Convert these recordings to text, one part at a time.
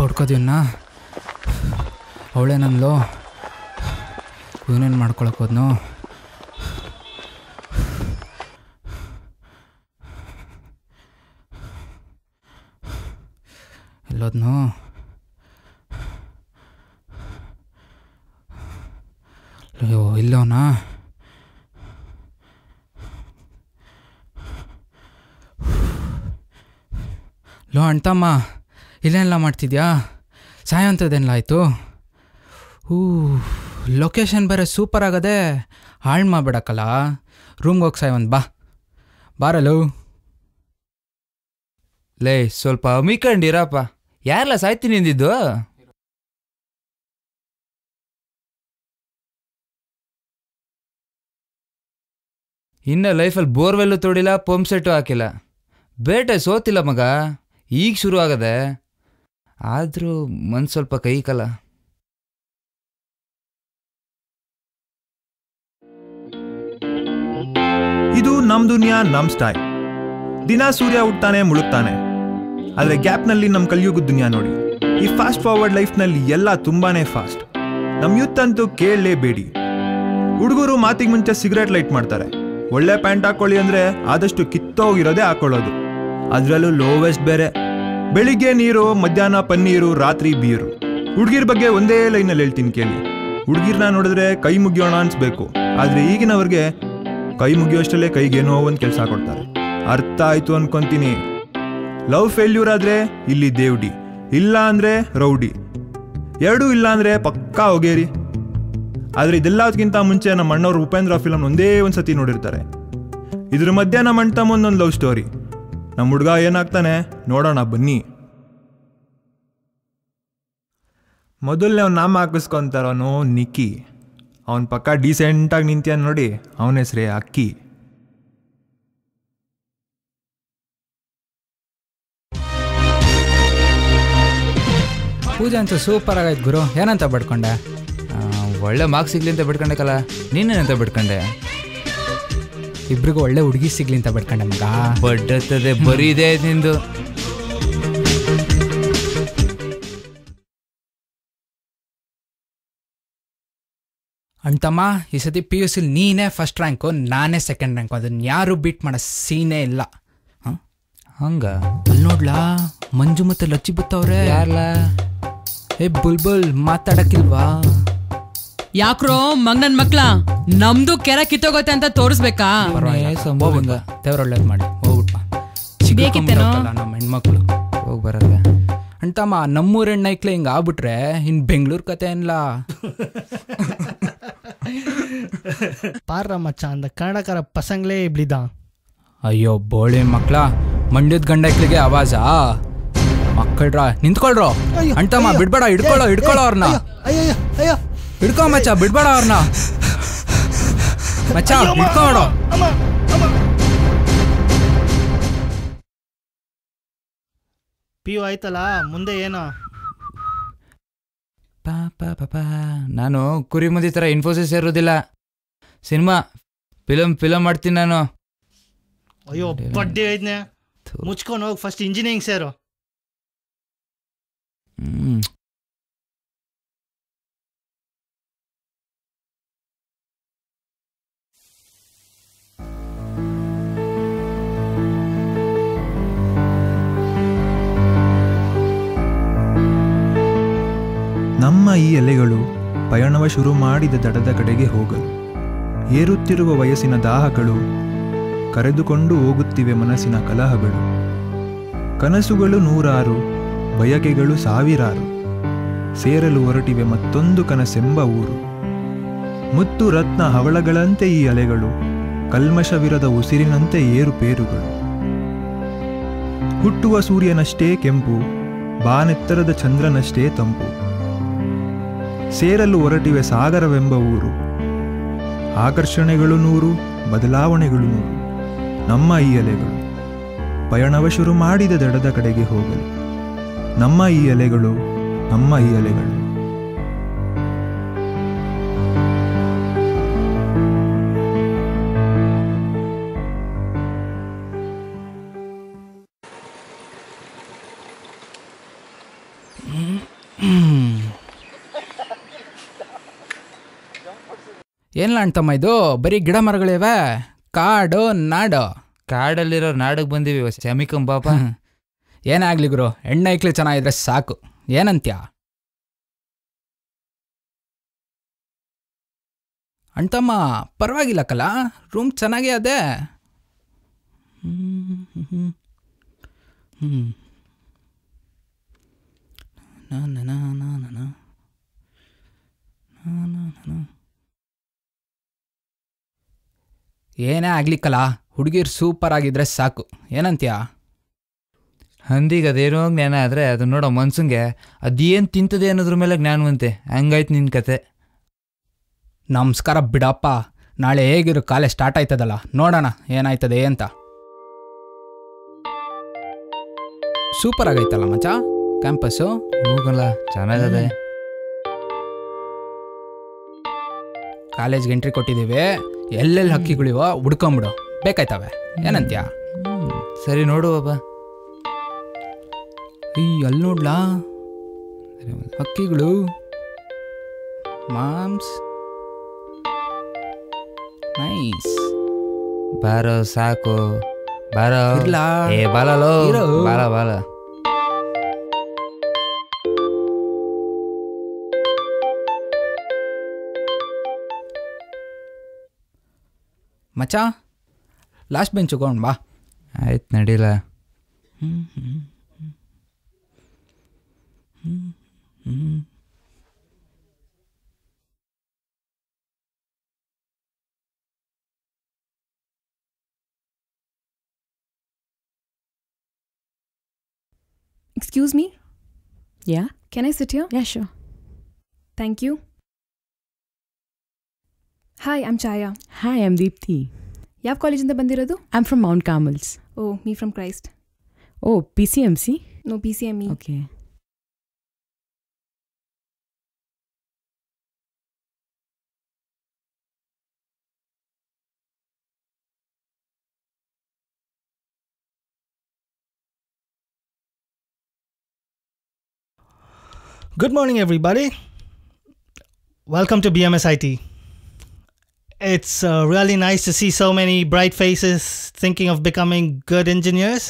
ಹೊಡ್ಕೋದಿವನ್ನ ಅವಳೇ ನನ್ಲು ಇವನೇನು ಮಾಡ್ಕೊಳಕ್ಕೆ ಹೋದ್ನು. ಎಲ್ಲೋದ್ನು ಅಯ್ಯೋ ಇಲ್ಲವನಾ. ಲೋ ಅಣ್ತಮ್ಮ ಇಲ್ಲೇನೆಲ್ಲ ಮಾಡ್ತಿದ್ಯಾ? ಸಾಯಂತದೇನೆಲ್ಲ ಆಯಿತು? ಲೊಕೇಶನ್ ಬೇರೆ ಸೂಪರ್ ಆಗದೆ, ಹಾಳು ಮಾಡಿಬಿಡಕ್ಕಲ್ಲ. ರೂಮ್ಗೆ ಹೋಗಿ ಸಾಯ್ ಒಂದು ಬಾರಲು. ಲೇ ಸ್ವಲ್ಪ ಅಮಿಕೊಂಡಿರಪ್ಪ, ಯಾರೆಲ್ಲ ಸಾಯ್ತೀನಿ ಅಂದಿದ್ದು? ಇನ್ನು ಲೈಫಲ್ಲಿ ಬೋರ್ವೆಲ್ಲು ತೋಡಿಲ್ಲ, ಪಂಪ್ ಸೆಟ್ಟು ಹಾಕಿಲ್ಲ, ಬೇಟೆ ಸೋತಿಲ್ಲ ಮಗ. ಈಗ ಶುರು ಆಗದೆ, ಆದರೂ ಮನ್ಸು ಸ್ವಲ್ಪ ಕೈ ಕಲ. ಇದು ನಮ್ ದುನಿಯಾ, ನಮ್ ಸ್ಟೈಲ್. ದಿನ ಸೂರ್ಯ ಹುಟ್ತಾನೆ ಮುಳುಗ್ತಾನೆ, ಆದರೆ ಗ್ಯಾಪ್ನಲ್ಲಿ ನಮ್ಮ ಕಲಿಯುಗದ ದುನಿಯಾ ನೋಡಿ. ಈ ಫಾಸ್ಟ್ ಫಾರ್ವರ್ಡ್ ಲೈಫ್ನಲ್ಲಿ ಎಲ್ಲ ತುಂಬಾನೇ ಫಾಸ್ಟ್. ನಮ್ಮ ಯೂತ್ ಅಂತೂ ಕೇಳಲೇಬೇಡಿ. ಹುಡುಗರು ಮಾತಿಗೆ ಮುಂಚೆ ಸಿಗರೇಟ್ ಲೈಟ್ ಮಾಡ್ತಾರೆ. ಒಳ್ಳೆ ಪ್ಯಾಂಟ್ ಹಾಕೊಳ್ಳಿ ಅಂದರೆ ಆದಷ್ಟು ಕಿತ್ತೋಗಿರೋದೇ ಹಾಕೊಳ್ಳೋದು, ಅದರಲ್ಲೂ ಲೋವೆಸ್ಟ್ ಬೇರೆ. ಬೆಳಿಗ್ಗೆ ನೀರು, ಮಧ್ಯಾಹ್ನ ಪನ್ನೀರು, ರಾತ್ರಿ ಬೀರು. ಹುಡುಗಿರ ಬಗ್ಗೆ ಒಂದೇ ಲೈನಲ್ಲಿ ಹೇಳ್ತೀನಿ ಕೇಳಿ. ಹುಡುಗಿರ್ನ ನೋಡಿದ್ರೆ ಕೈ ಮುಗಿಯೋಣ ಅನ್ಸ್ಬೇಕು, ಆದರೆ ಈಗಿನವ್ರಿಗೆ ಕೈ ಮುಗಿಯೋಷ್ಟಲ್ಲೇ ಕೈಗೇನೋ ಒಂದು ಕೆಲಸ ಕೊಡ್ತಾರೆ. ಅರ್ಥ ಆಯ್ತು ಅನ್ಕೊಂತೀನಿ. ಲವ್ ಫೇಲ್ಯೂರ್ ಆದರೆ ಇಲ್ಲಿ ದೇವ್ಡಿ, ಇಲ್ಲ ಅಂದರೆ ರೌಡಿ, ಎರಡೂ ಇಲ್ಲ ಅಂದರೆ ಪಕ್ಕಾ ಹೊಗೇರಿ. ಆದರೆ ಇದೆಲ್ಲದಕ್ಕಿಂತ ಮುಂಚೆ ನಮ್ಮ ಅಣ್ಣವ್ರು ಉಪೇಂದ್ರ ಫಿಲಮ್ ಒಂದೇ ಒಂದು ಸತಿ ನೋಡಿರ್ತಾರೆ. ಇದ್ರ ಮಧ್ಯೆ ನಮ್ಮ ಅಣ್ಣ ತಮ್ಮಂದೊಂದು ಲವ್ ಸ್ಟೋರಿ. ನಮ್ಮ ಹುಡುಗ ಏನಾಗ್ತಾನೆ ನೋಡೋಣ ಬನ್ನಿ. ಮೊದಲನೇ ಅವ್ನು ನಾಮ ಹಾಕಿಸ್ಕೊಂತಾರವನು ನಿಕ್ಕಿ. ಅವನ ಪಕ್ಕ ಡೀಸೆಂಟಾಗಿ ನಿಂತ್ಯಾನ ನೋಡಿ, ಅವನ ಹೆಸ್ರೇ ಅಕ್ಕಿ. ಪೂಜೆ ಅಂತೂ ಸೂಪರ್ ಆಗೈತೆ ಗುರು. ಏನಂತ ಬಿಡ್ಕೊಂಡೆ? ಒಳ್ಳೆ ಮಾರ್ಕ್ಸ್ ಸಿಗ್ಲಿ ಅಂತ ಬಿಡ್ಕೊಂಡೆಕಲ್ಲ, ನೀನೇನಂತ ಬಿಡ್ಕೊಂಡೆ? ಇಬ್ರಿಗೂ ಒಳ್ಳೆ ಹುಡುಗಿ ಸಿಗ್ಲಿ ಅಂತ ಬಿಡ್ಕೊಂಡೆ ಮಗ. ಬಡ್ಡತ್ತದೆ ಬರೀ ಇದೆ ನಿಂದು. ಅಣ್ತಮ್ಮ ಈ ಸತಿ PUC ನೀನೇ ಫಸ್ಟ್ ರ್ಯಾಂಕು, ನಾನೇ ಸೆಕೆಂಡ್ ರ್ಯಾಂಕು. ಅದನ್ನ ಯಾರು ಬೀಟ್ ಮಾಡೋ ಸೀನೇ ಇಲ್ಲ. ಹಂಗ ಅಲ್ಲಿ ನೋಡ್ಲಾ, ಮಂಜು ಮತ್ತೆ ಲಚ್ಚಿ ಬತ್ತವ್ರೆ. ಯಾರ್ಲ? ಏ ಬುಲ್ಬುಲ್ ಮಾತಾಡಕ್ಕಿಲ್ವಾ? ಯಾಕ್ರೋ ಮಗ್ನನ್ ಮಕ್ಳ, ನಮ್ದು ಕೆರೆ ಕಿತ್ತೋಗತ್ತೆ ಅಂತ ತೋರಿಸ್ಬೇಕಾ? ದೇವ್ರ ಒಳ್ಳೇದು ಮಾಡಿ ಹೋಗ್ಬಿಟ್ಟ. ಬೇಕಿತ್ತೇನೋ ನಮ್ಮ ಹೆಣ್ಮಕ್ಳು ಹೋಗಿ ಬರಲ್ಲ. ಅಣ್ತಮ್ಮ ನಮ್ಮೂರ ಹೆಣ್ಣೈಕ್ಲೆ ಹಿಂಗೆ ಆಗ್ಬಿಟ್ರೆ ಇನ್ ಬೆಂಗಳೂರು ಕತೆ ಏನಿಲ್ಲ. ಪಾರ ಮಚ್ಚ ಅಂದ ಕನ್ನಡಕರ ಪಸಂಗ್ಲೇ ಇಬ್ಳಿದ. ಅಯ್ಯೋ ಬೋಳಿ ಮಕ್ಳ, ಮಂಡ್ಯದ ಗಂಡೈಕ್ಳಿಗೆ ಆವಾಜ. ಮಕ್ಕಳ್ರ ನಿಂತ್ಕೊಳ್ರೋ. ಅಣ್ತಮ್ಮ ಬಿಡ್ಬೇಡ, ಹಿಡ್ಕೊಳ್ಳೋ ಅವ್ರನ್ನ. ಹಿಡ್ಕೊ ಮಚ್ಚ, ಬಿಡ್ಬೇಡ ಅವ್ರನ್ನ. ಮಚ್ಚ ಹಿಡ್ಕೊಡೋ. PU ಆಯ್ತಲ್ಲ, ಮುಂದೆ ಏನೋ? ನಾನು ಕುರಿ ಮಂದಿ ಥರ ಇನ್ಫೋಸಿಸ್ ಇರೋದಿಲ್ಲ. ಸಿನಿಮಾ ಫಿಲಮ್ ಮಾಡ್ತೀನಿ ನಾನು. ಅಯ್ಯೋ ಬಡ್ಡಿ ಐದ್ನೆ, ಮುಚ್ಕೊಂಡು ಹೋಗಿ ಫಸ್ಟ್ ಇಂಜಿನಿಯರಿಂಗ್ ಸೇರು. ನಮ್ಮ ಈ ಎಲೆಗಳು ಪಯಣವ ಶುರು ಮಾಡಿದ ದಡದ ಕಡೆಗೆ ಹೋಗಲು, ಏರುತ್ತಿರುವ ವಯಸ್ಸಿನ ದಾಹಗಳು, ಕರೆದುಕೊಂಡು ಹೋಗುತ್ತಿವೆ ಮನಸ್ಸಿನ ಕಲಹಗಳು. ಕನಸುಗಳು ನೂರಾರು, ಬಯಕೆಗಳು ಸಾವಿರಾರು, ಸೇರಲು ಹೊರಟಿವೆ ಮತ್ತೊಂದು ಕನಸೆಂಬ ಊರು. ಮುತ್ತು ರತ್ನ ಹವಳಗಳಂತೆ ಈ ಅಲೆಗಳು, ಕಲ್ಮಶವಿರದ ಉಸಿರಿನಂತೆ ಏರುಪೇರುಗಳು. ಹುಟ್ಟುವ ಸೂರ್ಯನಷ್ಟೇ ಕೆಂಪು, ಬಾನೆತ್ತರದ ಚಂದ್ರನಷ್ಟೇ ತಂಪು. ಸೇರಲು ಹೊರಟಿವೆ ಸಾಗರವೆಂಬ ಊರು. ಆಕರ್ಷಣೆಗಳು ನೂರು, ಬದಲಾವಣೆಗಳು ನೂರು. ನಮ್ಮ ಈ ಅಲೆಗಳು ಪಯಣವ ಶುರು ಮಾಡಿದ ದಡದ ಕಡೆಗೆ ಹೋಗಲು. ನಮ್ಮ ಈ ಅಲೆಗಳು, ನಮ್ಮ ಈ ಅಲೆಗಳು. ಏನಿಲ್ಲ ಅಣ್ತಮ್ಮ ಇದು ಬರೀ ಗಿಡ ಮರಗಳಿವೆ, ಕಾಡು ನಾಡು. ಕಾಡಲ್ಲಿರೋ ನಾಡಿಗೆ ಬಂದೀವಿ ಶಮಿಕಂಬಾಪ. ಏನೇ ಆಗ್ಲಿ ಗುರು, ಹೆಣ್ಣು ಐಕ್ಲಿ ಚೆನ್ನಾಗಿದ್ರೆ ಸಾಕು. ಏನಂತ್ಯ ಅಣ್ತಮ್ಮ? ಪರವಾಗಿಲ್ಲ ಕಲ, ರೂಮ್ ಚೆನ್ನಾಗೇ ಅದೇ. ಏನೇ ಆಗ್ಲಿಕ್ಕಲ್ಲ, ಹುಡುಗಿರ್ ಸೂಪರ್ ಆಗಿದ್ರೆ ಸಾಕು. ಏನಂತ್ಯ? ಹಂದಿಗೆ ಅದೇನೋ ಜ್ಞಾನ ಆದರೆ ಅದು ನೋಡೋ ಮನ್ಸಂಗೆ ಅದೇನು ತಿಂತದೆ ಅನ್ನೋದ್ರ ಮೇಲೆ ಜ್ಞಾನವಂತೆ. ಹಂಗಾಯ್ತು ನಿನ್ನ ಕತೆ. ನಮಸ್ಕಾರ ಬಿಡಪ್ಪ, ನಾಳೆ ಹೇಗಿರು ಕಾಲೇಜ್ ಸ್ಟಾರ್ಟ್ ಆಯ್ತದಲ್ಲ, ನೋಡೋಣ ಏನಾಯ್ತದೆ ಅಂತ. ಸೂಪರ್ ಆಗೈತಲ್ಲ ಮಚ್ಚ ಕ್ಯಾಂಪಸ್ಸು. ಹೋಗಲ್ಲ, ಚೆನ್ನಾಗದೆ. ಕಾಲೇಜ್ಗೆ ಎಂಟ್ರಿ ಕೊಟ್ಟಿದ್ದೀವಿ, ಎಲ್ಲೆಲ್ಲಿ ಹಕ್ಕಿಗಳಿವೋ ಹುಡ್ಕೊಂಬಿಡು, ಬೇಕಾಯ್ತವೆ. ಏನಂತ್ಯ? ಸರಿ ನೋಡು ಬಾಬಾ. ಅಲ್ಲಿ ನೋಡ್ಲಾ ಹಕ್ಕಿಗಳು. Moms nice. ಬಾರೋ ಸಾಕು, ಬಾರೋ. ಇರ್ಲಾ? ಏ ಬಾಲೋ, ಇರು. ಬಾಲ ಬಾಲ. ಮಚ್ಚ ಲಾಸ್ಟ್ ಬೆಂಚ್ ಹೋಗೋಣ ಬಾ. ಆಯ್ತು ನಡೀಲ. Excuse me? Yeah? Can I sit here? Yeah, sure. Thank you. Hi, I'm Chaya. Hi, I'm Deepthi. ಯಾವ ಕಾಲೇಜಿಂದ ಬಂದಿರೋದು? I'm from Mount Carmels. Oh, me from Christ. Oh, PCMC? No, PCME. Okay. Good morning, everybody. Welcome to BMSIT. It's really nice to see so many bright faces thinking of becoming good engineers.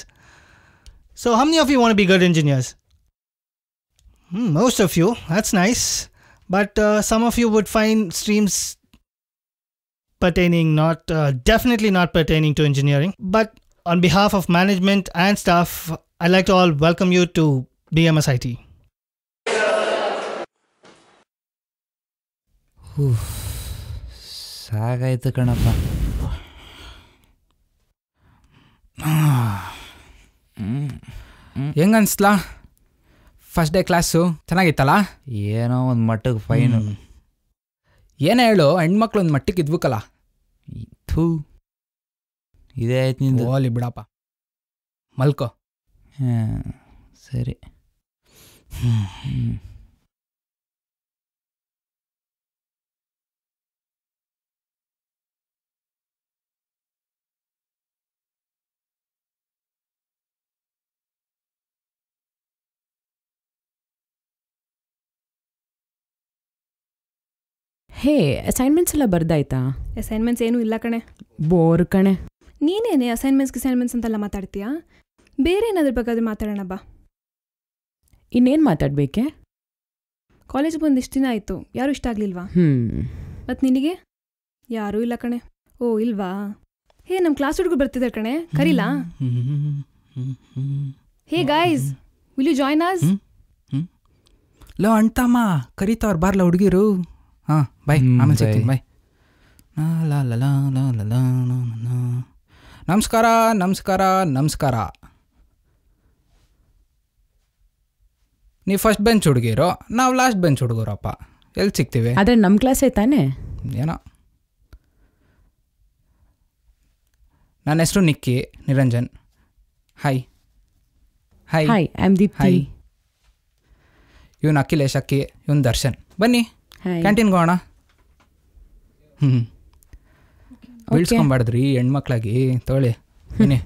So, how many of you want to be good engineers? Most of you. That's nice. But some of you would find streams pertaining definitely not pertaining to engineering. But on behalf of management and staff, I'd like to all welcome you to BMSIT. ಸಾಕಾಯ್ತು ಕಣಪ್ಪ. ಹೆಂಗನ್ಸ್ಲಾ first day class? ಚೆನ್ನಾಗಿತ್ತಲ್ಲ? ಏನೋ ಒಂದು ಮಟ್ಟಕ್ಕೆ fine. ಏನೇ ಹೇಳು, ಹೆಣ್ಮಕ್ಳು ಒಂದು ಮಟ್ಟಕ್ಕೆ ಇದ್ಬೇಕಲ್ಲ. ಥೂ, ಇದೇ ಆಯ್ತು ನಿಂದು. ಓಲಿ ಬಿಡಪ್ಪ, ಮಲ್ಕೋ. ಹಾಂ ಸರಿ. ಹೇ, ಅಸೈನ್ಮೆಂಟ್ಸ್ ಎಲ್ಲ ಬರ್ದಾಯ್ತಾ? ಅಸೈನ್ಮೆಂಟ್ಸ್ ಏನೂ ಇಲ್ಲ ಕಣೆ. ಬೋರ್ ಕಣೆ. ನೀನೇನೆ ಅಸೈನ್ಮೆಂಟ್ಸ್ ಅಂತೆಲ್ಲ ಮಾತಾಡ್ತೀಯಾ? ಬೇರೆ ಏನಾದ್ರ ಬೇಕಾದ್ರೆ ಮಾತಾಡೋಣ ಬಾ. ಇನ್ನೇನು ಮಾತಾಡಬೇಕೆ? ಕಾಲೇಜ್ಗೆ ಬಂದು ಇಷ್ಟು ದಿನ ಆಯಿತು, ಯಾರೂ ಇಷ್ಟ ಆಗಲಿಲ್ವಾ? ಮತ್ತು ನಿನಗೆ? ಯಾರೂ ಇಲ್ಲ ಕಣೆ. ಓ ಇಲ್ವಾ? ಹೇ, ನಮ್ಮ ಕ್ಲಾಸ್ ಹುಡುಗರು ಬರ್ತಿದ್ದಾರೆ ಕಣೆ, ಕರೀಲಾ? Hey guys, will you join us? ಲೋ ಅಣ್ತಮ್ಮ ಕರೀತಾವ್ರು, ಬಾರ್ಲ ಹುಡುಗಿರು. ಹಾಂ ಬಾಯ್, ಆಮೇಲೆ ಸಿಗ್ತೀನಿ ಬಾಯ್. ನಮಸ್ಕಾರ ನಮಸ್ಕಾರ ನಮಸ್ಕಾರ. ನೀವು ಫಸ್ಟ್ ಬೆಂಚ್ ಹುಡುಗಿರು, ನಾವು ಲಾಸ್ಟ್ ಬೆಂಚ್ ಹುಡುಗರಪ್ಪ. ಎಲ್ಲಿ ಸಿಗ್ತೀವಿ? ಆದರೆ ನಮ್ಮ ಕ್ಲಾಸೇ ತಾನೇ? ಏನೋ. ನನ್ನ ಹೆಸರು Nikki Niranjan. Hi hi hi, I am Deepti. Hi. ಇವನು ಅಖಿಲೇಶ್, ಅಕ್ಕಿ, ಇವನು ದರ್ಶನ್. ಬನ್ನಿ ಕ್ಯಾಂಟೀನ್ಗೆ ಹೋಗೋಣ. ಬೀಳ್ಸ್ಕೊಂಬಾರ್ದ್ರಿ ಹೆಣ್ಮಕ್ಳಾಗಿ, ತೊಗೊಳ್ಳಿ ಬನ್ನಿ.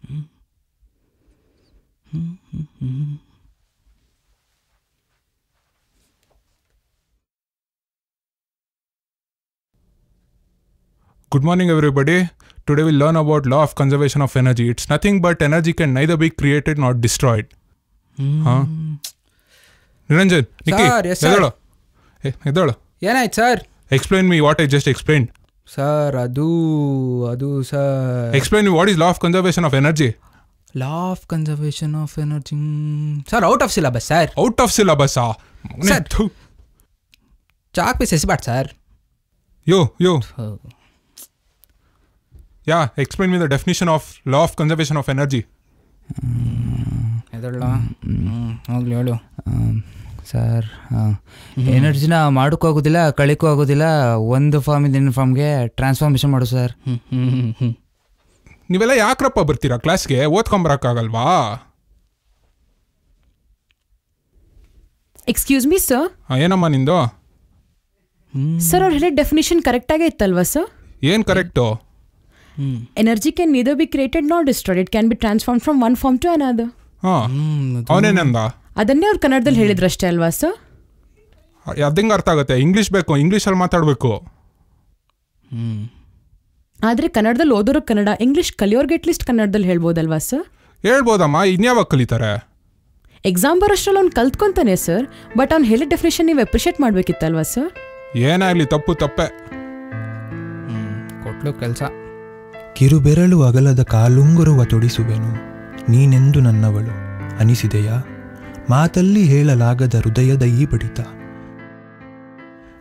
Good morning, everybody. Today we'll learn about law of conservation of energy. It's nothing but energy can neither be created nor destroyed. Huh? Niranjan, Nikki, Sir, yes, sir. ಎದ್ದೇಳು. ಏನಾಯ್ತು sir? Explain me what I just explained. Sir ಅದು sir Explain me what is law of conservation of energy. Law of conservation of energy sir out of syllabus sir. Out of syllabus. Sir. Chalk piece ಎಸಿಬಾರ್ದು sir. Yo. Yeah, explain me the definition of law of conservation of energy. ಎದಳ್ಳ ಹೋಗ್ಲಿ ಹೇಳು. Sir ಎನರ್ಜಿನ ಮಾಡೋಕ್ಕೂ ಆಗೋದಿಲ್ಲ ಕಳಿಕ್ಕೂ ಆಗೋದಿಲ್ಲ, ಒಂದು ಫಾರ್ಮಿಂದ ಇನ್ನೊಂದು ಫಾರ್ಮ್ಗೆ transformation ಮಾಡು ಸರ್. ನೀವೆಲ್ಲ ಯಾಕ್ರಪ್ಪ ಬರ್ತೀರಾ ಕ್ಲಾಸ್ಗೆ? ಓದ್ಕೊಂಬರಕ್ಕಾಗಲ್ವಾ? Excuse me sir. ಏನಮ್ಮ ನಿಂದು? ಸರ್ ಅವ್ರು ಹೇಳಿದ ಡೆಫಿನೇಷನ್ ಕರೆಕ್ಟಾಗೇ ಇತ್ತಲ್ವಾ ಸರ್? ಏನು correct? Energy can neither be created not destroyed, it can be transform from one form to another. ಅವನೇನಂದ? ಅದನ್ನೇ ಅವ್ರು ಕನ್ನಡದಲ್ಲಿ ಹೇಳಿದ್ರಷ್ಟೇ ಅಲ್ವಾ ಸರ್? ಅದಂಗೆ ಅರ್ಥ ಆಗುತ್ತೆ? ಇಂಗ್ಲೀಷ್ ಬೇಕು, ಇಂಗ್ಲೀಷಲ್ಲಿ ಮಾತಾಡಬೇಕು. ಆದರೆ ಕನ್ನಡದಲ್ಲಿ ಓದೋರಿಗೆ ಕನ್ನಡ, ಇಂಗ್ಲೀಷ್ ಕಲಿಯೋರ್ಗೆ ಅಟ್ಲೀಸ್ಟ್ ಕನ್ನಡದಲ್ಲಿ ಹೇಳ್ಬೋದಲ್ವಾ ಸರ್? ಹೇಳ್ಬೋದಮ್ಮ, ಇನ್ಯಾವಾಗ ಕಲಿತಾರೆ? ಎಕ್ಸಾಮ್ ಬರೋಷ್ಟ್ರಲ್ಲಿ ಅವ್ನು ಕಲ್ತ್ಕೊಂತಾನೆ ಸರ್, ಬಟ್ ಅವ್ನು ಹೇಳಿದ ಡೆಫಿನೇಷನ್ ನೀವು ಅಪ್ರಿಷಿಯೇಟ್ ಮಾಡಬೇಕಿತ್ತಲ್ವಾ ಸರ್? ಏನಾಗಲಿ ತಪ್ಪೆ. ಕೊಟ್ಲು ಕೆಲಸ. ಕಿರುಬೆರಳು ಅಗಲದ ಕಾಲುಂಗುರುವ ತೊಡಿಸುವೆನು, ನೀನೆಂದು ನನ್ನವಳು ಅನಿಸಿದೆಯಾ? ಮಾತಲ್ಲಿ ಹೇಳಲಾಗದ ಹೃದಯದ ಈ ಬಡಿತ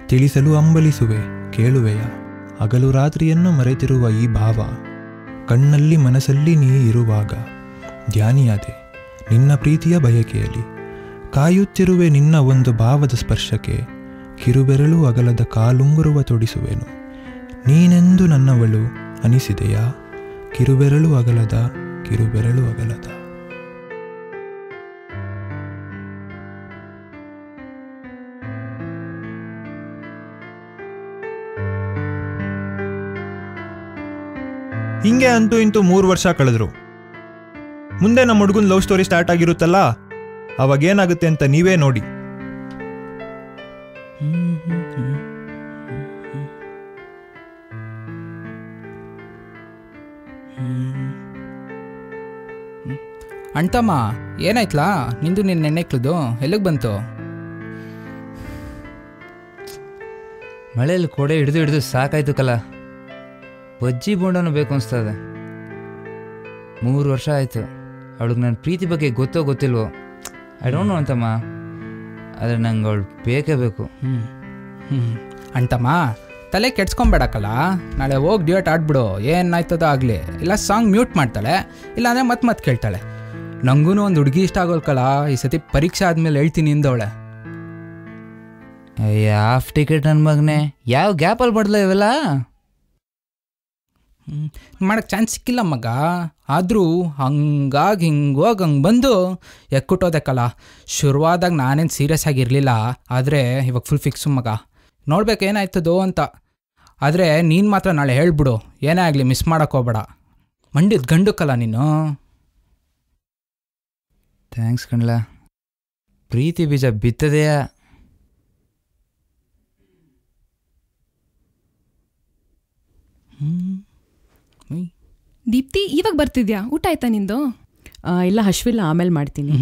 ತಿಳಿಸಲು ಅಂಬಲಿಸುವೆ, ಕೇಳುವೆಯ? ಹಗಲು ರಾತ್ರಿಯನ್ನು ಮರೆತಿರುವ ಈ ಭಾವ, ಕಣ್ಣಲ್ಲಿ ಮನಸ್ಸಲ್ಲಿ ನೀ ಇರುವಾಗ ಧ್ಯಾನಿಯಾದೆ ನಿನ್ನ ಪ್ರೀತಿಯ ಬಯಕೆಯಲ್ಲಿ. ಕಾಯುತ್ತಿರುವೆ ನಿನ್ನ ಒಂದು ಭಾವದ ಸ್ಪರ್ಶಕ್ಕೆ, ಕಿರುಬೆರಳು ಅಗಲದ ಕಾಲುಂಗುರುವ ತೊಡಿಸುವೆನು, ನೀನೆಂದು ನನ್ನವಳು ಅನಿಸಿದೆಯಾ? ಕಿರುಬೆರಳು ಅಗಲದ. ಹಿಂಗೆ ಅಂತೂ ಇಂತೂ 3 ವರ್ಷ ಕಳೆದ್ರು. ಮುಂದೆ ನಮ್ಮ ಹುಡುಗನ ಲವ್ ಸ್ಟೋರಿ ಸ್ಟಾರ್ಟ್ ಆಗಿರುತ್ತಲ್ಲ, ಅವಾಗೇನಾಗುತ್ತೆ ಅಂತ ನೀವೇ ನೋಡಿ. ಅಣ್ತಮ್ಮ ಏನಾಯ್ತಲಾ ನಿಂದು ನಿನ್ನ ನೆನ್ನೆಕ್ಲದು ಎಲ್ಲಿಗೆ ಬಂತು? ಮಳೆಯಲ್ಲಿ ಕೊಡೆ ಹಿಡಿದು ಸಾಕಾಯ್ತು ಕಲ. ಬಜ್ಜಿ ಬೋಂಡನೂ ಬೇಕು ಅನಿಸ್ತದೆ. 3 ವರ್ಷ ಆಯಿತು. ಅವಳಿಗೆ ನನ್ನ ಪ್ರೀತಿ ಬಗ್ಗೆ ಗೊತ್ತಿಲ್ವೋ ಐ ಡೋಂಟ್ ನೋ ಅಂತಮ್ಮ, ಆದರೆ ನಂಗೆ ಅವಳು ಬೇಕೇ ಬೇಕು. ಅಣ್ತಮ್ಮ ತಲೆ ಕೆಡ್ಸ್ಕೊಂಬೇಡಕ್ಕಲ್ಲ, ನಾಳೆ ಹೋಗಿ ಡ್ಯೂಯೆಟ್ ಆಡ್ಬಿಡು, ಏನಾಯ್ತದೋ ಆಗಲಿ. ಇಲ್ಲ ಸಾಂಗ್ ಮ್ಯೂಟ್ ಮಾಡ್ತಾಳೆ, ಇಲ್ಲಾಂದರೆ ಮತ್ತೆ ಕೇಳ್ತಾಳೆ. ನನಗೂ ಒಂದು ಹುಡುಗಿ ಇಷ್ಟ ಆಗೋಲ್ಕಲ್ಲ, ಈ ಸತಿ ಪರೀಕ್ಷೆ ಆದಮೇಲೆ ಹೇಳ್ತೀನಿ ಇಂದವಳೆ. ಹಾಫ್ ಟಿಕೆಟ್ ನನ್ನ ಮಗನೇ, ಯಾವ ಗ್ಯಾಪಲ್ಲಿ ಬಡ್ಲ ಇವೆಲ್ಲ ಮಾಡೋಕ್ಕೆ ಚಾನ್ಸ್ ಸಿಕ್ಕಿಲ್ಲ ಮಗ. ಆದರೂ ಹಂಗಾಗಿ ಹಿಂಗೋಗಿ ಹಂಗೆ ಬಂದು ಎಕ್ಕುಟ್ಟೋದಕ್ಕಲ್ಲ. ಶುರುವಾದಾಗ ನಾನೇನು ಸೀರಿಯಸ್ ಆಗಿರಲಿಲ್ಲ, ಆದರೆ ಇವಾಗ ಫುಲ್ ಫಿಕ್ಸು ಮಗ. ನೋಡ್ಬೇಕು ಏನಾಯ್ತದೋ ಅಂತ. ಆದರೆ ನೀನು ಮಾತ್ರ ನಾಳೆ ಹೇಳ್ಬಿಡು, ಏನೇ ಆಗಲಿ ಮಿಸ್ ಮಾಡೋಕ್ಕೋಗ್ಬೇಡ. ಮಂಡಿದ ಗಂಡುಕ್ಕಲ್ಲ ನೀನು. ಥ್ಯಾಂಕ್ಸ್ ಕಣ್ಲ. ಪ್ರೀತಿ ಬೀಜ ಬಿತ್ತದೆಯಾ? ದೀಪ್ತಿ ಇವಾಗ ಬರ್ತಿದ್ಯಾ? ಊಟ ಆಯ್ತಾ ನಿಂದು? ಇಲ್ಲ ಹಶ್ವಿಲ್ಲ, ಆಮೇಲೆ ಮಾಡ್ತೀನಿ.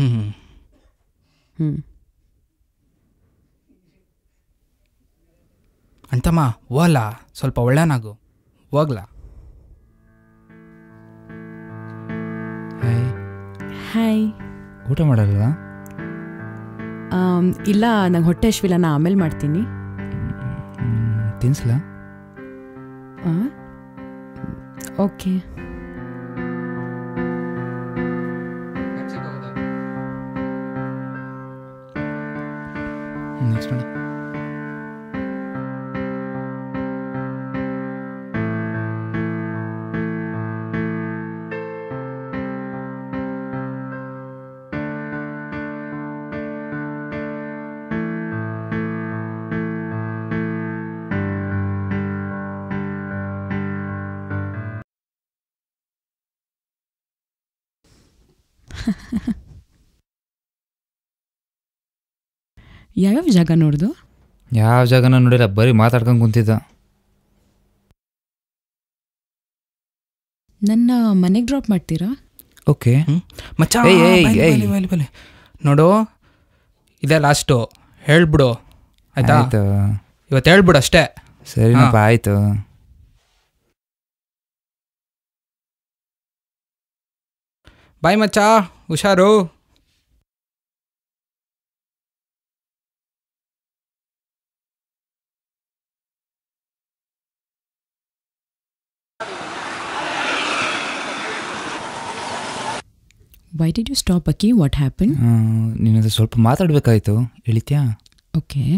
ಅಂತಮ್ಮ ಹೋಗಲ್ಲ, ಸ್ವಲ್ಪ ಒಳ್ಳೆನಾಗು, ಹೋಗ್ಲಾ? ಹಾಯ್. ಊಟ ಮಾಡಲ್ವಾ? ಇಲ್ಲ ನಂಗೆ ಹೊಟ್ಟೆ ಹಶ್ವಿಲ್ಲ, ನಾ ಆಮೇಲೆ ಮಾಡ್ತೀನಿ. ತಿನ್ಸ್ಲಾ? ಓಕೆ. ನೆಕ್ಸ್ಟ್ ಯಾವ್ಯಾವ ಜಾಗ ನೋಡ್ದು? ಯಾವ ಜಾಗನ ನೋಡಿಲ್ಲ, ಬರೀ ಮಾತಾಡ್ಕೊಂಡು ಕುಂತಿದ್ದ. ನನ್ನ ಮನೆಗೆ ಡ್ರಾಪ್ ಮಾಡ್ತೀರಾ? ಓಕೆ ಮಚ್ಚ ಬಲಿ ನೋಡು, ಇದೇ ಲಾಸ್ಟು, ಹೇಳ್ಬಿಡು ಆಯ್ತಾ? ಆಯ್ತು, ಇವತ್ತು ಹೇಳ್ಬಿಡು ಅಷ್ಟೇ. ಸರಿನಪ್ಪ, ಆಯ್ತು. ಬಾಯ್ ಮಚ್ಚ, ಹುಷಾರು. Why did you stop, Aki? What happened? ನಿನ್ನ ಹತ್ರ ಸ್ವಲ್ಪ ಮಾತಾಡಬೇಕಾಯ್ತು, ಹೇಳಿತ್ಯಾ? Okay.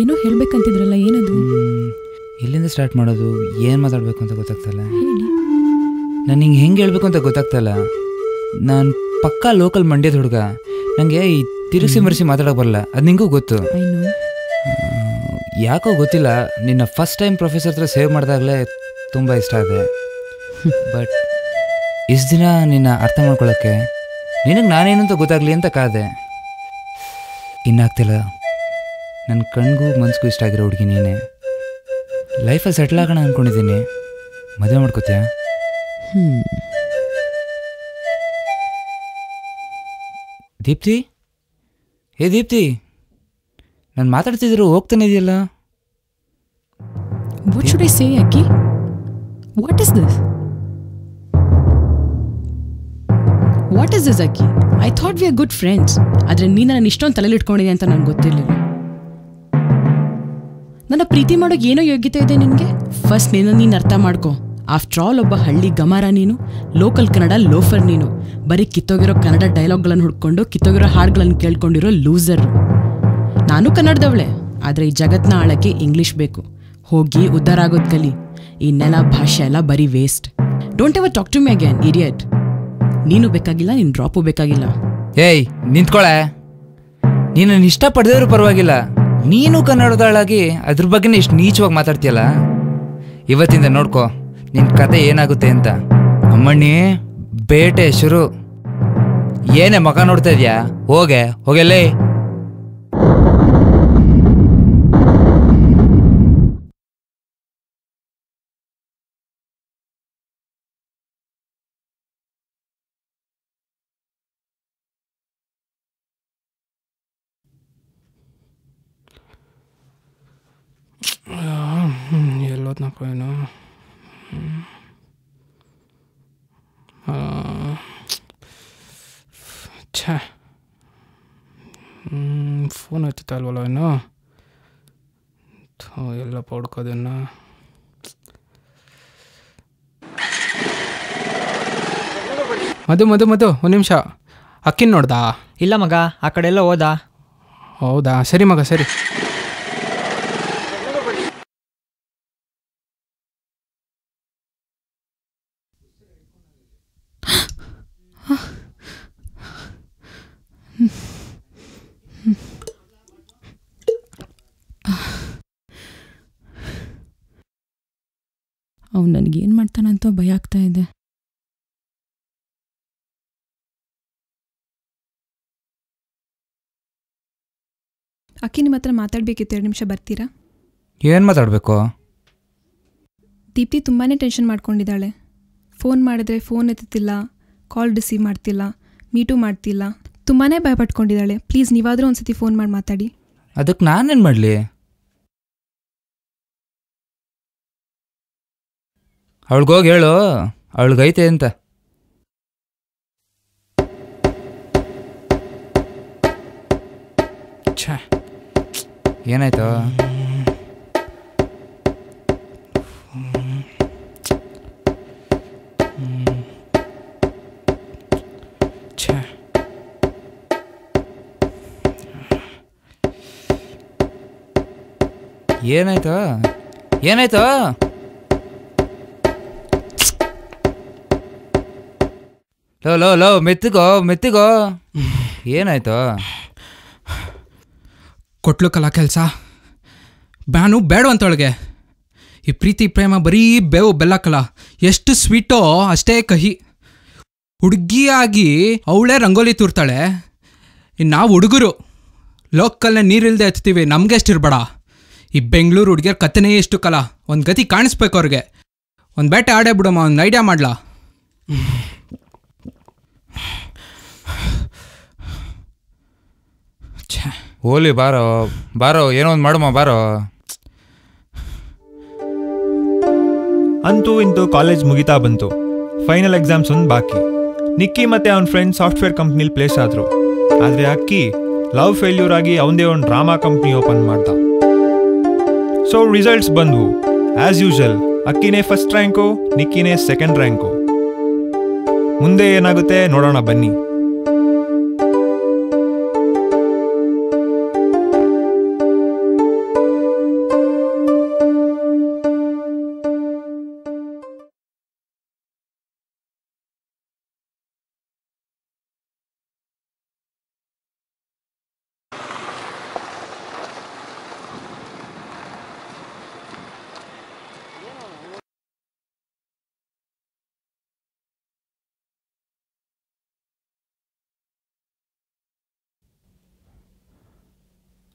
ಏನೋ ಹೇಳ್ಬೇಕಂತಿದ್ರಲ್ಲ, ಏನದು? ಎಲ್ಲಿಂದ ಸ್ಟಾರ್ಟ್ ಮಾಡೋದು, ಏನು ಮಾತಾಡಬೇಕು ಅಂತ ಗೊತ್ತಾಗ್ತಲ್ಲ. ಹೇಳಿ. ನಾನು ಹಿಂಗೆ ಹೆಂಗೆ ಹೇಳ್ಬೇಕು ಅಂತ ಗೊತ್ತಾಗ್ತಲ್ಲ. ನಾನು ಪಕ್ಕಾ ಲೋಕಲ್ ಮಂಡ್ಯದ ಹುಡುಗ, ನನಗೆ ಈ ತಿರುಗಿಸಿ ಮರೆಸಿ ಮಾತಾಡೋಕೆ ಬರಲ್ಲ, ಅದು ನಿಂಗೂ ಗೊತ್ತು. ಯಾಕೋ ಗೊತ್ತಿಲ್ಲ, ನಿನ್ನ ಫಸ್ಟ್ ಟೈಮ್ ಪ್ರೊಫೆಸರ್ ಹತ್ರ ಸೇವ್ ಮಾಡಿದಾಗಲೇ ತುಂಬ ಇಷ್ಟ ಆದೆ. ಬಟ್ ಇಷ್ಟು ದಿನ ನಿನ್ನ ಅರ್ಥ ಮಾಡ್ಕೊಳ್ಳೋಕ್ಕೆ ನಿನಗೆ ನಾನೇನಂತ ಗೊತ್ತಾಗಲಿ ಅಂತ ಕಾದೆ. ಇನ್ನಾಗ್ತಿಲ್ಲ. ನನ್ನ ಕಣ್ಗೂ ಮನ್ಸಿಗೂ ಇಷ್ಟ ಆಗಿರೋ ಹುಡುಗಿ ನೀನೇ. ಲೈಫಲ್ಲಿ ಸೆಟ್ಲ್ ಆಗೋಣ ಅಂದ್ಕೊಂಡಿದ್ದೀನಿ. ಮದುವೆ ಮಾಡ್ಕೋತೀಯಾ? ದೀಪ್ತಿ, ಹೇ ದೀಪ್ತಿ, ನಾನು ಮಾತಾಡ್ತಿದ್ರು ಹೋಗ್ತಾನೆ ಇದೆಯಲ್ಲ. What should I say, Aki? What is this? What is this, Aki? I thought we are good friends. ಆದರೆ ನೀನು ನನ್ನ ಇಷ್ಟೊಂದು ತಲೆಯಲ್ಲಿ ಇಟ್ಕೊಂಡಿದೆ ಅಂತ ನನಗೆ ಗೊತ್ತಿರಲಿಲ್ಲ. ನನ್ನ ಪ್ರೀತಿ ಮಾಡೋಕೆ ಏನೋ ಯೋಗ್ಯತೆ ಇದೆ ನಿನಗೆ? ಫಸ್ಟ್ ನೀನು ಅರ್ಥ ಮಾಡ್ಕೊ. ಆಫ್ಟರ್ ಆಲ್ ಒಬ್ಬ ಹಳ್ಳಿ ಗಮಾರ ನೀನು, ಲೋಕಲ್ ಕನ್ನಡ ಲೋಫರ್ ನೀನು. ಬರೀ ಕಿತ್ತೋಗಿರೋ ಕನ್ನಡ ಡೈಲಾಗ್ಗಳನ್ನು ಹುಡ್ಕೊಂಡು ಕಿತ್ತೋಗಿರೋ ಹಾಡುಗಳನ್ನು ಕೇಳ್ಕೊಂಡಿರೋ ಲೂಸರ್. ನಾನು ಕನ್ನಡದವಳೆ, ಆದರೆ ಈ ಜಗತ್ತನ್ನ ಆಳಕ್ಕೆ ಇಂಗ್ಲೀಷ್ ಬೇಕು. ಹೋಗಿ ಉದ್ಧಾರ ಆಗೋದು ಕಲಿ. ಈ ನೆಲ ಭಾಷೆ ಎಲ್ಲ ಬರೀ waste. Don't ever talk to me again, idiot. ನೀನು ಬೇಕಾಗಿಲ್ಲ, ನಿನ್ನ ಡ್ರಾಪು ಬೇಕಾಗಿಲ್ಲ. ಏಯ್ ನಿಂತ್ಕೊಳೆ, ನೀನು ಇಷ್ಟಪಡದೇವ್ರು ಪರವಾಗಿಲ್ಲ, ನೀನು ಕನ್ನಡದಳಾಗಿ ಅದ್ರ ಬಗ್ಗೆನೇ ಇಷ್ಟು ನೀಚವಾಗಿ ಮಾತಾಡ್ತೀಯಲ್ಲ. ಇವತ್ತಿಂದ ನೋಡ್ಕೊ ನಿನ್ನ ಕತೆ ಏನಾಗುತ್ತೆ ಅಂತ. ಅಮ್ಮಣ್ಣಿ ಬೇಟೆ ಶುರು. ಏನೇ ಮಗ ನೋಡ್ತಾ ಇದೆಯಾ? ಹೋಗೆಲ್ಲೇ. ಎಲ್ಲೋದ್ನಪ್ಪ ಏನು? ಛೇ, ಫೋನ್ ಹಚ್ಚುತ್ತಲ್ವಲ್ಲ ಏನು? ಎಲ್ಲ ಪಡ್ಕೋದನ್ನ. ಮಧು ಒಂದು ನಿಮಿಷ. ಅಕ್ಕಿನ ನೋಡ್ದಾ? ಇಲ್ಲ ಮಗ, ಆ ಕಡೆ ಎಲ್ಲ ಹೋದ. ಹೌದಾ, ಸರಿ ಮಗ, ಸರಿ. ಅವ್ನು ನನಗೇನು ಮಾಡ್ತಾನಂತ ಭಯ ಆಗ್ತಾ ಇದೆ. ಅಕ್ಕಿ ನಿಮ್ಮ ಹತ್ರ ಮಾತಾಡಬೇಕಿತ್ತು, 2 ನಿಮಿಷ ಬರ್ತೀರಾ? ಏನು ಮಾತಾಡಬೇಕು? ದೀಪ್ತಿ ತುಂಬಾ ಟೆನ್ಷನ್ ಮಾಡ್ಕೊಂಡಿದ್ದಾಳೆ. ಫೋನ್ ಮಾಡಿದ್ರೆ ಫೋನ್ ಎತ್ತುತ್ತಿಲ್ಲ, ಕಾಲ್ ರಿಸೀವ್ ಮಾಡ್ತಿಲ್ಲ, ಮೀಟು ಮಾಡ್ತಿಲ್ಲ. ತುಂಬಾ ಭಯ ಪಟ್ಕೊಂಡಿದ್ದಾಳೆ. ಪ್ಲೀಸ್ ನೀವಾದರೂ ಒಂದ್ಸತಿ ಫೋನ್ ಮಾಡಿ ಮಾತಾಡಿ. ಅದಕ್ಕೆ ನಾನೇನು ಮಾಡಲಿ? ಅವಳಿಗೋಗಿ ಹೇಳು, ಅವಳಿಗೈತೆ ಅಂತ. ಛೇ, ಏನಾಯ್ತು? ಛೇ, ಏನಾಯ್ತು? ಲೋ ಲೋ ಲೋ ಮೆತ್ತಿಗೋ ಏನಾಯ್ತು? ಕೊಟ್ಲು ಕಲ ಕೆಲಸ ಬ್ಯಾನು ಬೇಡವಂತೊಳಗೆ. ಈ ಪ್ರೀತಿ ಪ್ರೇಮ ಬರೀ ಬೇವು ಬೆಲ್ಲ ಕಲ. ಎಷ್ಟು ಸ್ವೀಟೋ ಅಷ್ಟೇ ಕಹಿ. ಹುಡುಗಿಯಾಗಿ ಅವಳೇ ರಂಗೋಲಿ ತೂರ್ತಾಳೆ. ಇನ್ನು ನಾವು ಹುಡುಗರು ಲೋಕಲ್ನ ನೀರಿಲ್ದೆ ಹಚ್ತೀವಿ. ನಮ್ಗೆ ಎಷ್ಟಿರ್ಬೇಡ. ಈ ಬೆಂಗಳೂರು ಹುಡುಗಿಯರ್ ಕಥೆನೇ ಎಷ್ಟು ಕಲ. ಒಂದು ಗತಿ ಕಾಣಿಸ್ಬೇಕು ಅವ್ರಿಗೆ. ಒಂದು ಬೇಟೆ ಆಡೇ ಬಿಡಮ್ಮ, ಒಂದು ಐಡಿಯಾ ಮಾಡ್ಲಾ? ಓಲಿ ಬಾರೋ ಏನೋ ಒಂದು ಮಾಡಮ್ಮ ಬಾರೋ. ಅಂತೂ ಇಂತೂ ಕಾಲೇಜ್ ಮುಗಿತಾ ಬಂತು. ಫೈನಲ್ ಎಕ್ಸಾಮ್ಸ್ ಒಂದು ಬಾಕಿ. ನಿಕ್ಕಿ ಮತ್ತೆ ಅವನ ಫ್ರೆಂಡ್ ಸಾಫ್ಟ್ವೇರ್ ಕಂಪ್ನಿಲಿ ಪ್ಲೇಸ್ ಆದರು. ಆದರೆ ಅಕ್ಕಿ ಲವ್ ಫೇಲ್ಯೂರ್ ಆಗಿ ಅವನದೇ ಒಂದು ಡ್ರಾಮಾ ಕಂಪ್ನಿ ಓಪನ್ ಮಾಡ್ದ. ಸೊ ರಿಸಲ್ಟ್ಸ್ ಬಂದವು. ಆ್ಯಸ್ ಯೂಶಲ್ ಅಕ್ಕಿನೇ ಫಸ್ಟ್ ರ್ಯಾಂಕು, ನಿಕ್ಕಿನೇ ಸೆಕೆಂಡ್ ರ್ಯಾಂಕು. ಮುಂದೆ ಏನಾಗುತ್ತೆ ನೋಡೋಣ ಬನ್ನಿ.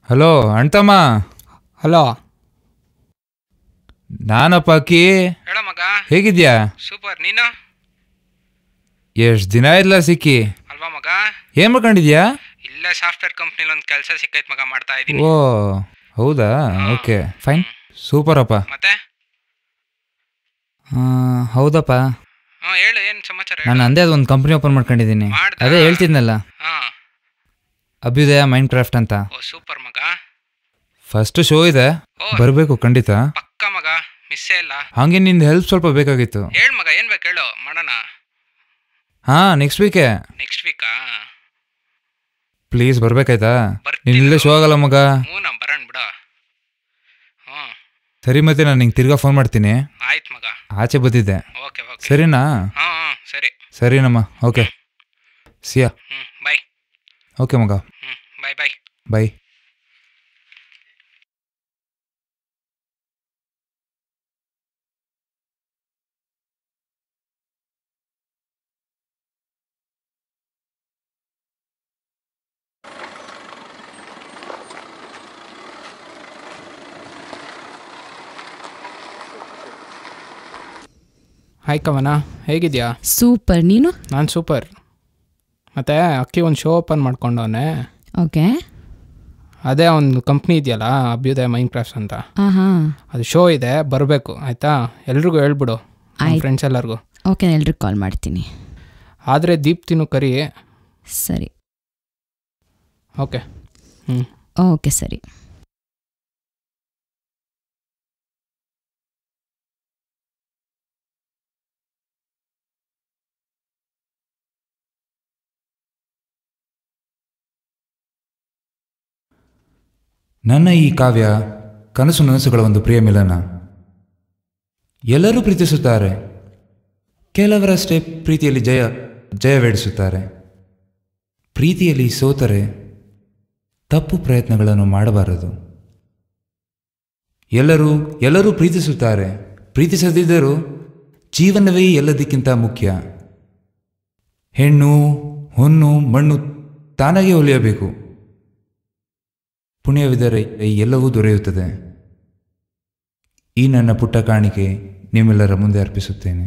ಹಲೋ ಅಣ್ತಮ್ಮ. ಹಲೋ, ನಾನಪ್ಪ ಅಕ್ಕಿ. ಹೇಳ ಮಗ, ಹೇಗಿದ್ಯಾ? ಸೂಪರ್. ನೀನು? ಎಷ್ಟು ದಿನ ಇಲ್ಲ ಸಿಕ್ಕಿ ಅಲ್ವಾ ಮಗ? ಏನ್ ಮಾಡ್ಕೊಂಡಿದ್ಯಾ? ಇಲ್ಲೇ ಸಾಫ್ಟ್ವೇರ್ ಕಂಪ್ನಿಲಿ ಒಂದು ಕೆಲಸ ಸಿಕ್ಕೈತ್ ಮಗ, ಮಾಡ್ತಾ ಇದ್ದೀನಿ. ಓ ಹೌದಾ, ಓಕೆ ಫೈನ್, ಸೂಪರಪ್ಪ. ಮತ್ತೆ ಹೌದಪ್ಪ. ಹೇಳು, ಏನು ಸಮಾಚಾರ? ನಾನು ಅಂದೇ ಅದು ಒಂದು ಕಂಪ್ನಿ ಓಪನ್ ಮಾಡ್ಕೊಂಡಿದ್ದೀನಿ. ಅದೇ ಹೇಳ್ತಿದ್ನಲ್ಲ, ಹಾಂ, ಅಭ್ಯುದಯ ಮೈಂಡ್ ಕ್ರಾಫ್ಟ್ ಅಂತ. ಓ ಸೂಪರ್ ಮಗ. ಫಸ್ಟ್ ಶೋ ಇದೆ, ಬರಬೇಕು ಖಂಡಿತ. ಪಕ್ಕ ಮಗ, ಮಿಸ್ಸೇ ಇಲ್ಲ. ಹಾಗೆ ನಿಂದು ಹೆಲ್ಪ್ ಸ್ವಲ್ಪ ಬೇಕಾಗಿತ್ತು. ಹೇಳು ಮಗ, ಏನು ಬೇಕು ಹೇಳು, ಮಾಡೋಣ. ಹಾಂ, ನೆಕ್ಸ್ಟ್ ವೀಕೆ. ನೆಕ್ಸ್ಟ್ ವೀಕಾ? ಪ್ಲೀಸ್ ಬರ್ಬೇಕಾಯ್ತಾ? ನೀನು ಇಲ್ಲೇ ಶೋ ಆಗಲ್ಲ ಮಗ. ಹ್ಞೂ, ನಾ ಬರೋಣ ಬಿಡ. ಹ್ಞೂ ಸರಿ, ಮತ್ತೆ ನಾನು ನಿಂಗೆ ತಿರ್ಗಾ ಫೋನ್ ಮಾಡ್ತೀನಿ. ಆಯ್ತು ಮಗ. ಆಚೆ ಬಂದಿದ್ದೆ. ಓಕೆ ಓಕೆ, ಸರಿನಾ? ಹಾಂ ಹಾಂ ಸರಿ. ಸರಿನಮ್ಮ, ಓಕೆ ಸಿಯಾ. ಬಾಯ್. ಓಕೆ ಮಗ, ಬಾಯ್ ಬಾಯ್ ಬಾಯ್. ಹಾಯ್ ಕವನ, ಹೇಗಿದ್ಯಾ? ಸೂಪರ್. ನೀನು? ನಾನು ಸೂಪರ್. ಮತ್ತು ಅಕ್ಕಿ ಒಂದು ಶೋ ಓಪನ್ ಮಾಡ್ಕೊಂಡವನೆ. ಓಕೆ. ಅದೇ ಒಂದು ಕಂಪ್ನಿ ಇದೆಯಲ್ಲ, ಅಭ್ಯುದಯ ಮೈಂಡ್ ಕ್ರಾಫ್ಟ್ಸ್ ಅಂತ. ಹಾಂ, ಅದು ಶೋ ಇದೆ, ಬರಬೇಕು ಆಯಿತಾ? ಎಲ್ರಿಗೂ ಹೇಳ್ಬಿಡು, ಫ್ರೆಂಡ್ಸ್ ಎಲ್ಲರಿಗೂ. ಓಕೆ, ನಾನು ಎಲ್ರಿಗೂ ಕಾಲ್ ಮಾಡ್ತೀನಿ. ಆದರೆ ದೀಪ್ತಿನೂ ಕರಿ. ಸರಿ. ಓಕೆ. ಓಕೆ ಸರಿ. ನನ್ನ ಈ ಕಾವ್ಯ ಕನಸು ನನಸುಗಳ ಒಂದು ಪ್ರಿಯ ಮಿಲನ. ಎಲ್ಲರೂ ಪ್ರೀತಿಸುತ್ತಾರೆ, ಕೆಲವರಷ್ಟೇ ಪ್ರೀತಿಯಲ್ಲಿ ಜಯವೇಡಿಸುತ್ತಾರೆ. ಪ್ರೀತಿಯಲ್ಲಿ ಸೋತರೆ ತಪ್ಪು ಪ್ರಯತ್ನಗಳನ್ನು ಮಾಡಬಾರದು. ಎಲ್ಲರೂ ಪ್ರೀತಿಸುತ್ತಾರೆ, ಪ್ರೀತಿಸದಿದ್ದರೂ ಜೀವನವೇ ಎಲ್ಲದಕ್ಕಿಂತ ಮುಖ್ಯ. ಹೆಣ್ಣು ಹೊನ್ನು ಮಣ್ಣು ತಾನಾಗೆ ಒಲಿಯಬೇಕು. ಪುಣ್ಯವಿದ್ದರೆ ಎಲ್ಲವೂ ದೊರೆಯುತ್ತದೆ. ಈ ನನ್ನ ಪುಟ್ಟ ಕಾಣಿಕೆ ನಿಮ್ಮೆಲ್ಲರ ಮುಂದೆ ಅರ್ಪಿಸುತ್ತೇನೆ.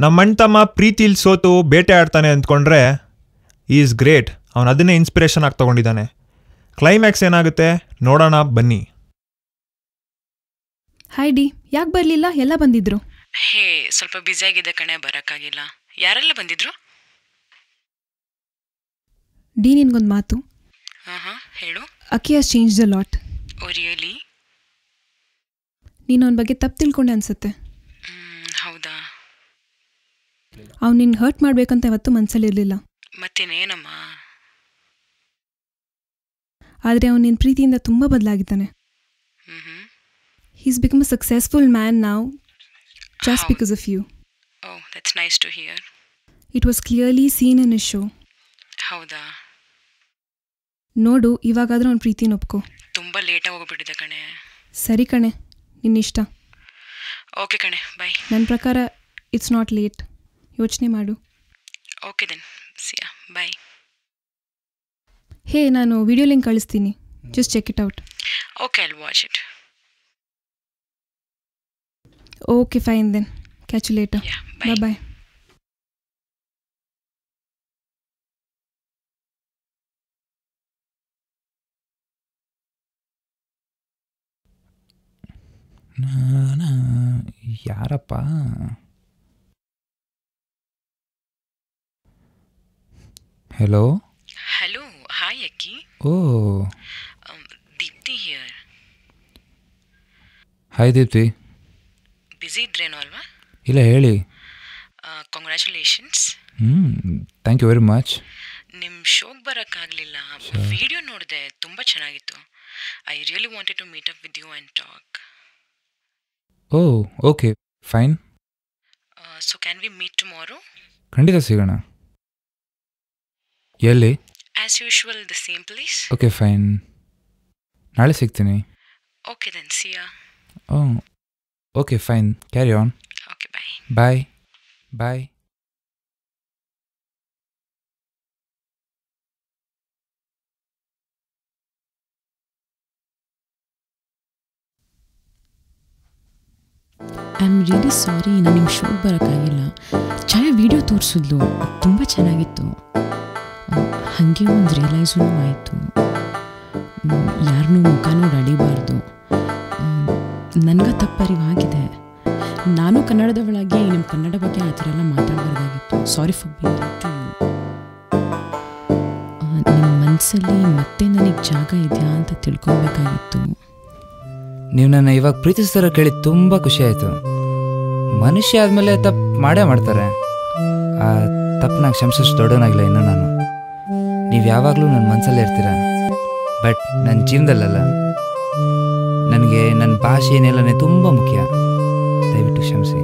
ನಮ್ಮ ಅಣ್ತಮ್ಮ ಪ್ರೀತಿಲಿ ಸೋತು ಬೇಟೆ ಆಡ್ತಾನೆ ಅಂದ್ಕೊಂಡ್ರೆ ಈಸ್ ಗ್ರೇಟ್. ಅವನು ಅದನ್ನೇ ಇನ್ಸ್ಪಿರೇಷನ್ ಆಗಿ ತೊಗೊಂಡಿದ್ದಾನೆ. ಕ್ಲೈಮ್ಯಾಕ್ಸ್ ಏನಾಗುತ್ತೆ ನೋಡೋಣ ಬನ್ನಿ. ಹಾಯ್ ಡಿ, ಯಾಕೆ ಬರಲಿಲ್ಲ? ಎಲ್ಲ ಬಂದಿದ್ರು. ಹೇ, ಸ್ವಲ್ಪ ಬ್ಯುಸಿಯಾಗಿದೆ ಕಣೆ, ಬರೋಕ್ಕಾಗಿಲ್ಲ. ಯಾರೆಲ್ಲ ಬಂದಿದ್ರು? ಡಿ, ನಿನ್ಗೊಂದು ಮಾತು. ಹಾಂ, ಹೇಳು. ಅಕಿ has change the lot. Oh really? ನೀನು ಅವನ ಬಗ್ಗೆ ತಪ್ಪು ತಿಳ್ಕೊಂಡೆ ಅನ್ಸುತ್ತೆ. ಹೌದಾ? ಅವ್ನು ನಿನ್ಗೆ ಹರ್ಟ್ ಮಾಡ್ಬೇಕಂತ ಯಾವತ್ತೂ ಮನಸ್ಸಲ್ಲಿರಲಿಲ್ಲ. ಮತ್ತೇನೇನಮ್ಮ? ಆದರೆ ಅವನು ನಿನ್ನ ಪ್ರೀತಿಯಿಂದ ತುಂಬ ಬದಲಾಗಿದ್ದಾನೆ. He's become a successful man now just because of you. Oh, that's nice to hear. It was clearly seen in his show. ಹೌದಾ? ನೋಡು, ಇವಾಗಾದ್ರೂ ಅವ್ನ ಪ್ರೀತಿನ ಒಪ್ಕೋ. ತುಂಬ ಲೇಟಾಗಿ ಹೋಗ್ಬಿಟ್ಟಿದೆ ಕಣೆ. ಸರಿ ಕಣೆ, ನಿನ್ನಿಷ್ಟ. ಓಕೆ ಕಣೆ, ಬಾಯ್. ನನ್ನ ಪ್ರಕಾರ ಇಟ್ಸ್ ನಾಟ್ ಲೇಟ್. ಯೋಚನೆ ಮಾಡು. ಓಕೆ ದೆನ್, ಸಿಯಾ, ಬಾಯ್. ಹೇ, ನಾನು ವಿಡಿಯೋ ಲಿಂಕ್ ಕಳಿಸ್ತೀನಿ. Just check it out. Okay, I'll watch it. Okay, fine then. Catch you later. Yeah, bye. Bye. ಯಾರಪ್ಪ? Hello. Hello, hi Akki. Oh, Deepti here. Hi Deepti. Busy ಇದ್ರೇನೋ ಅಲ್ವಾ? ಇಲ್ಲ, ಹೇಳಿ. Congratulations. Thank you very much. ನಿಮ್ಮ ಶೋಗೆ ಬರೋಕ್ಕಾಗಲಿಲ್ಲ. Video ನೋಡಿದೆ, ತುಂಬ ಚೆನ್ನಾಗಿತ್ತು. I really wanted to meet up with you and talk. Oh, okay, fine. So can we meet tomorrow? ಖಂಡಿತ ಸಿಗೋಣ. ಎಲ್ಲಿ? As usual, the same place. Okay, fine. ನಾಳೆ ಸಿಗ್ತೀನಿ. Okay then, see ya. Oh, okay, fine. Carry on. Okay, bye. Bye. Bye. I am really sorry, ನಾನು ನಿಮ್ಮ ಶೋಗೆ ಬರೋಕ್ಕಾಗಿಲ್ಲ. ಛಾಯ video ತೋರಿಸಿದ್ಲು, ತುಂಬ ಚೆನ್ನಾಗಿತ್ತು. ಹಾಗೆ ಒಂದು ರಿಯಲೈಸೂ ಆಯಿತು, ಯಾರನ್ನೂ ಮುಖ ನೋಡಿ ಅಡಿಬಾರ್ದು. ನನಗೆ ತಪ್ಪರಿವಾಗಿದೆ. ನಾನು ಕನ್ನಡದವಳಾಗಿ ನಿಮ್ಮ ಕನ್ನಡ ಬಗ್ಗೆ ಆ ಥರ ಎಲ್ಲ ಮಾತಾಡಬಾರ್ದಾಗಿತ್ತು. Sorry for being to you. ನಿಮ್ಮ ಮನಸ್ಸಲ್ಲಿ ಮತ್ತೆ ನನಗೆ ಜಾಗ ಇದೆಯಾ ಅಂತ ತಿಳ್ಕೊಬೇಕಾಗಿತ್ತು. ನೀವು ನನ್ನ ಇವಾಗ ಪ್ರೀತಿಸ್ತಾರ ಕೇಳಿ ತುಂಬ ಖುಷಿ ಆಯಿತು. ಮನುಷ್ಯ ಆದಮೇಲೆ ತಪ್ಪು ಮಾಡೇ ಮಾಡ್ತಾರೆ. ಆ ತಪ್ಪನಾಗ ಕ್ಷಮಿಸೋಷ್ಟು ದೊಡ್ಡವನಾಗಿಲ್ಲ ಇನ್ನು ನಾನು. ನೀವು ಯಾವಾಗಲೂ ನನ್ನ ಮನಸ್ಸಲ್ಲೇ ಇರ್ತೀರ, ಬಟ್ ನನ್ನ ಜೀವನದಲ್ಲ. ನನಗೆ ನನ್ನ ಭಾಷೆ ಏನೆಲ್ಲನೇ ತುಂಬ ಮುಖ್ಯ. ದಯವಿಟ್ಟು ಕ್ಷಮಿಸಿ.